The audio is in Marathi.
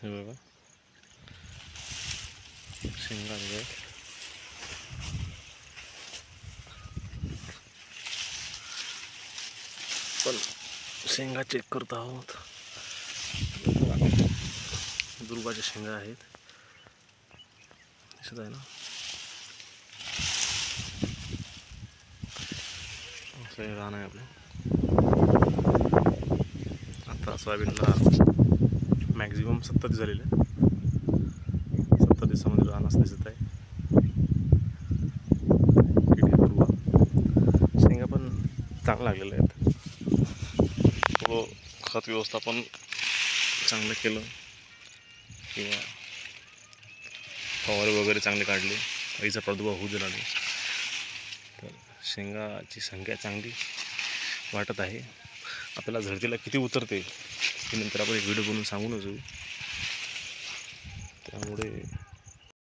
हे बघा शेंगा आहेत. पण शेंगा चेक करत आहोत. दुर्वाच्या शेंगा आहेत, दिसत आहे ना. असं हे रान आहे आपलं. आता सोयाबीनला मॅक्झिमम 70 दिवस झालेले. 70 दिवसामध्ये रान असं दिसत आहे. शेंगा पण चांगलं लागलेलं आहेत. थोडं खत व्यवस्थापन चांगलं केलं किंवा फवारे वगैरे चांगले काढले, अळीचा प्रादुर्भाव होऊ दिला नाही, तर शेंगाची संख्या चांगली वाटत आहे. आपल्याला झडतीला किती उतरते हे नंतर आपण एक व्हिडिओ बनवून सांगूनच येऊ. त्यामुळे